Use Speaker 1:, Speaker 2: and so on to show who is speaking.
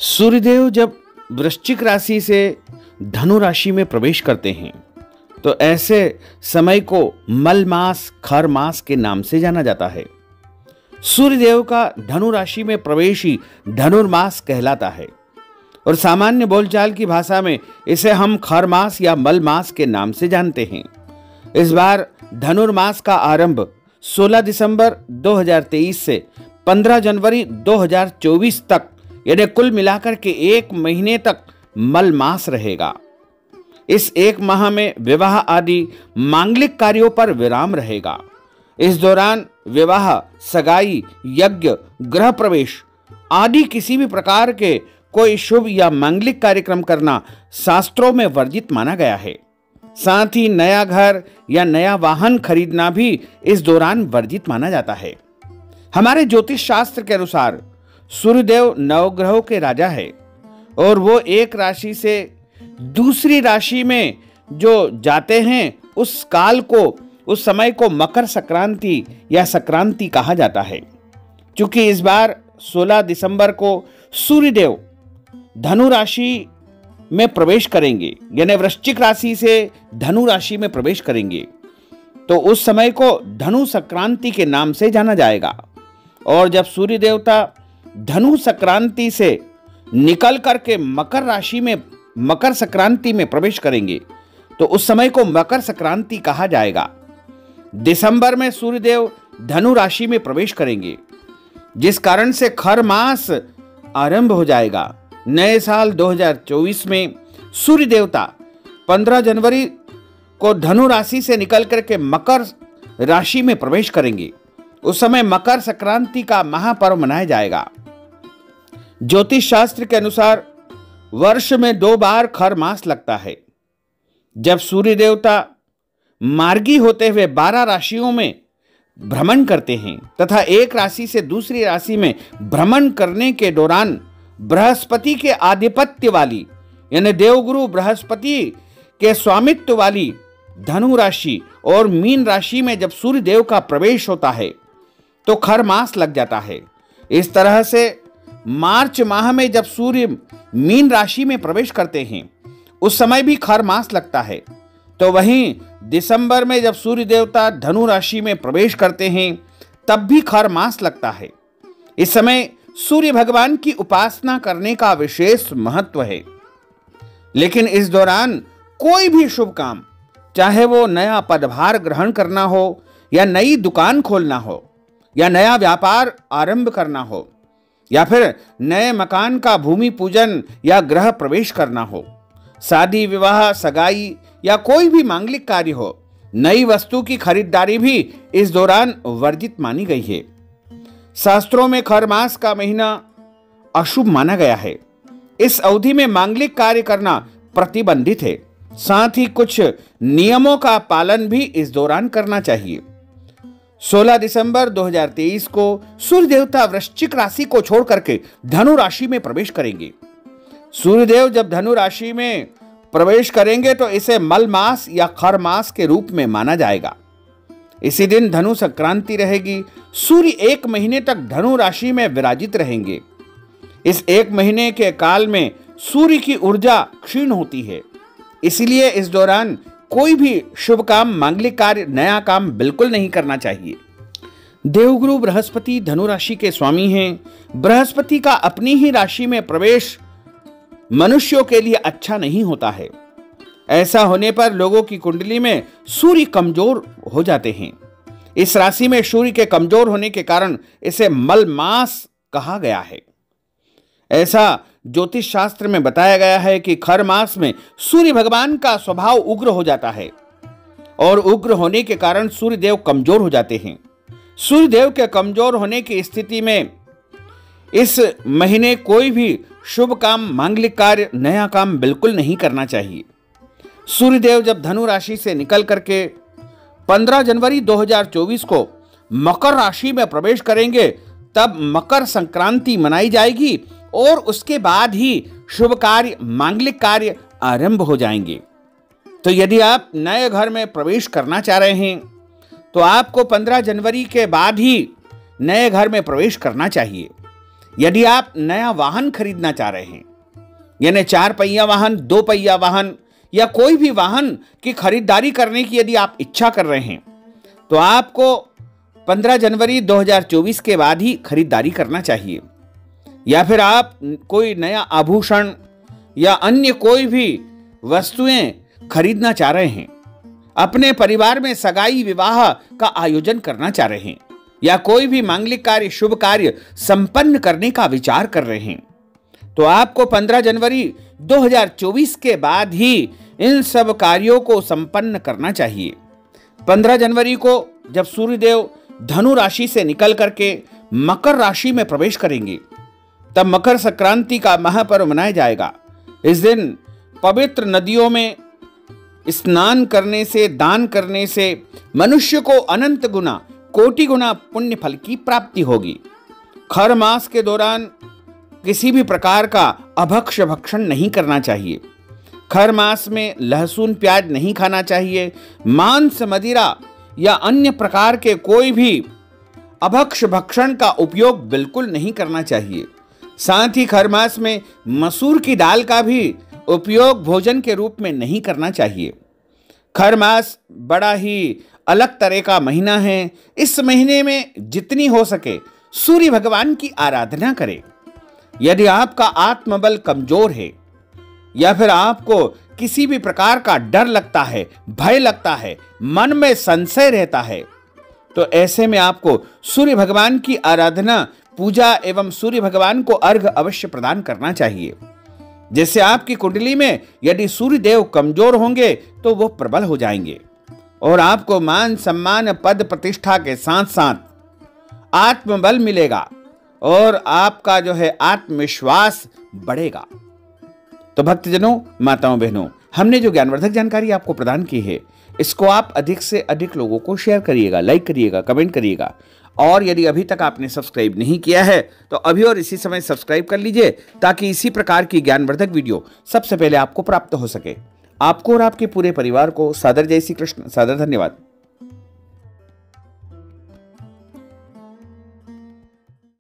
Speaker 1: सूर्यदेव जब वृश्चिक राशि से धनु राशि में प्रवेश करते हैं तो ऐसे समय को मल मास खर मास के नाम से जाना जाता है। सूर्यदेव का धनु राशि में प्रवेश ही धनुर्मास कहलाता है और सामान्य बोलचाल की भाषा में इसे हम खर मास या मल मास के नाम से जानते हैं। इस बार धनुर्मास का आरंभ 16 दिसंबर 2023 से 15 जनवरी 2024 तक यानी कुल मिलाकर के एक महीने तक मल मास रहेगा। इस एक माह में विवाह आदि मांगलिक कार्यों पर विराम रहेगा। इस दौरान विवाह, सगाई, यज्ञ, गृह प्रवेश आदि किसी भी प्रकार के कोई शुभ या मांगलिक कार्यक्रम करना शास्त्रों में वर्जित माना गया है। साथ ही नया घर या नया वाहन खरीदना भी इस दौरान वर्जित माना जाता है। हमारे ज्योतिष शास्त्र के अनुसार सूर्यदेव नवग्रहों के राजा है और वो एक राशि से दूसरी राशि में जो जाते हैं उस काल को, उस समय को मकर संक्रांति या संक्रांति कहा जाता है। क्योंकि इस बार 16 दिसंबर को सूर्यदेव धनु राशि में प्रवेश करेंगे यानी वृश्चिक राशि से धनु राशि में प्रवेश करेंगे, तो उस समय को धनु संक्रांति के नाम से जाना जाएगा। और जब सूर्य देवता धनु संक्रांति से निकल करके मकर राशि में मकर संक्रांति में प्रवेश करेंगे तो उस समय को मकर संक्रांति कहा जाएगा। दिसंबर में सूर्यदेव धनु राशि में प्रवेश करेंगे, जिस कारण से खर मास आरंभ हो जाएगा। नए साल 2024 में सूर्य देवता 15 जनवरी को धनु राशि से निकल करके मकर राशि में प्रवेश करेंगे। उस समय मकर संक्रांति का महापर्व मनाया जाएगा। ज्योतिष शास्त्र के अनुसार वर्ष में 2 बार खर मास लगता है। जब सूर्य देवता मार्गी होते हुए 12 राशियों में भ्रमण करते हैं तथा एक राशि से दूसरी राशि में भ्रमण करने के दौरान बृहस्पति के आधिपत्य वाली यानी देवगुरु बृहस्पति के स्वामित्व वाली धनु राशि और मीन राशि में जब सूर्य देव का प्रवेश होता है तो खर मास लग जाता है। इस तरह से मार्च माह में जब सूर्य मीन राशि में प्रवेश करते हैं उस समय भी खर मास लगता है। तो वहीं दिसंबर में जब सूर्य देवता धनु राशि में प्रवेश करते हैं तब भी खर मास लगता है। इस समय सूर्य भगवान की उपासना करने का विशेष महत्व है। लेकिन इस दौरान कोई भी शुभ काम, चाहे वो नया पदभार ग्रहण करना हो या नई दुकान खोलना हो या नया व्यापार आरंभ करना हो या फिर नए मकान का भूमि पूजन या गृह प्रवेश करना हो, शादी विवाह सगाई या कोई भी मांगलिक कार्य हो, नई वस्तु की खरीदारी भी इस दौरान वर्जित मानी गई है। शास्त्रों में खर मास का महीना अशुभ माना गया है। इस अवधि में मांगलिक कार्य करना प्रतिबंधित है। साथ ही कुछ नियमों का पालन भी इस दौरान करना चाहिए। 16 दिसंबर 2023 को सूर्य देवता वृश्चिक राशि को छोड़ करके धनु राशि में प्रवेश करेंगे। सूर्यदेव जब धनु राशि में प्रवेश करेंगे तो इसे मल मास या खर मास के रूप में माना जाएगा। इसी दिन धनु संक्रांति रहेगी। सूर्य एक महीने तक धनु राशि में विराजित रहेंगे। इस एक महीने के काल में सूर्य की ऊर्जा क्षीण होती है, इसलिए इस दौरान कोई भी शुभ काम, मांगलिक कार्य, नया काम बिल्कुल नहीं करना चाहिए। देवगुरु बृहस्पति धनु राशि के स्वामी हैं। बृहस्पति का अपनी ही राशि में प्रवेश मनुष्यों के लिए अच्छा नहीं होता है। ऐसा होने पर लोगों की कुंडली में सूर्य कमजोर हो जाते हैं। इस राशि में सूर्य के कमजोर होने के कारण इसे मल मास कहा गया है। ऐसा ज्योतिष शास्त्र में बताया गया है कि खर मास में सूर्य भगवान का स्वभाव उग्र हो जाता है और उग्र होने के कारण सूर्यदेव कमजोर हो जाते हैं। सूर्यदेव के कमजोर होने की स्थिति में इस महीने कोई भी शुभ काम, मांगलिक कार्य, नया काम बिल्कुल नहीं करना चाहिए। सूर्यदेव जब धनु राशि से निकल करके 15 जनवरी 2024 को मकर राशि में प्रवेश करेंगे तब मकर संक्रांति मनाई जाएगी और उसके बाद ही शुभ कार्य, मांगलिक कार्य आरंभ हो जाएंगे। तो यदि आप नए घर में प्रवेश करना चाह रहे हैं तो आपको 15 जनवरी के बाद ही नए घर में प्रवेश करना चाहिए। यदि आप नया वाहन खरीदना चाह रहे हैं, यानी 4 पहिया वाहन, 2 पहिया वाहन या कोई भी वाहन की खरीदारी करने की यदि आप इच्छा कर रहे हैं, तो आपको 15 जनवरी 2024 के बाद ही खरीदारी करना चाहिए। या फिर आप कोई नया आभूषण या अन्य कोई भी वस्तुएं खरीदना चाह रहे हैं, अपने परिवार में सगाई विवाह का आयोजन करना चाह रहे हैं, या कोई भी मांगलिक कार्य, शुभ कार्य संपन्न करने का विचार कर रहे हैं, तो आपको 15 जनवरी 2024 के बाद ही इन सब कार्यों को संपन्न करना चाहिए। 15 जनवरी को जब सूर्यदेव धनु राशि से निकल करके मकर राशि में प्रवेश करेंगे, तब मकर संक्रांति का महापर्व मनाया जाएगा। इस दिन पवित्र नदियों में स्नान करने से, दान करने से मनुष्य को अनंत गुना, कोटि गुना पुण्य फल की प्राप्ति होगी। खर मास के दौरान किसी भी प्रकार का अभक्ष्य भक्षण नहीं करना चाहिए। खर मास में लहसुन प्याज नहीं खाना चाहिए। मांस, मदिरा या अन्य प्रकार के कोई भी अभक्ष्य भक्षण का उपयोग बिल्कुल नहीं करना चाहिए। साथ ही खर मास में मसूर की दाल का भी उपयोग भोजन के रूप में नहीं करना चाहिए। खर मास बड़ा ही अलग तरह का महीना है। इस महीने में जितनी हो सके सूर्य भगवान की आराधना करें। यदि आपका आत्मबल कमजोर है या फिर आपको किसी भी प्रकार का डर लगता है, भय लगता है, मन में संशय रहता है, तो ऐसे में आपको सूर्य भगवान की आराधना, पूजा एवं सूर्य भगवान को अर्घ अवश्य प्रदान करना चाहिए। जैसे आपकी कुंडली में यदि सूर्य देव कमजोर होंगे तो वो प्रबल हो जाएंगे और आपको मान सम्मान, पद प्रतिष्ठा के साथ साथ आत्मबल मिलेगा और आपका जो है आत्मविश्वास बढ़ेगा। तो भक्तजनों, माताओं, बहनों, हमने जो ज्ञानवर्धक जानकारी आपको प्रदान की है, इसको आप अधिक से अधिक लोगों को शेयर करिएगा, लाइक करिएगा, कमेंट करिएगा। और यदि अभी तक आपने सब्सक्राइब नहीं किया है तो अभी और इसी समय सब्सक्राइब कर लीजिए, ताकि इसी प्रकार की ज्ञानवर्धक वीडियो सबसे पहले आपको प्राप्त हो सके। आपको और आपके पूरे परिवार को सादर जय श्री कृष्ण, सादर धन्यवाद।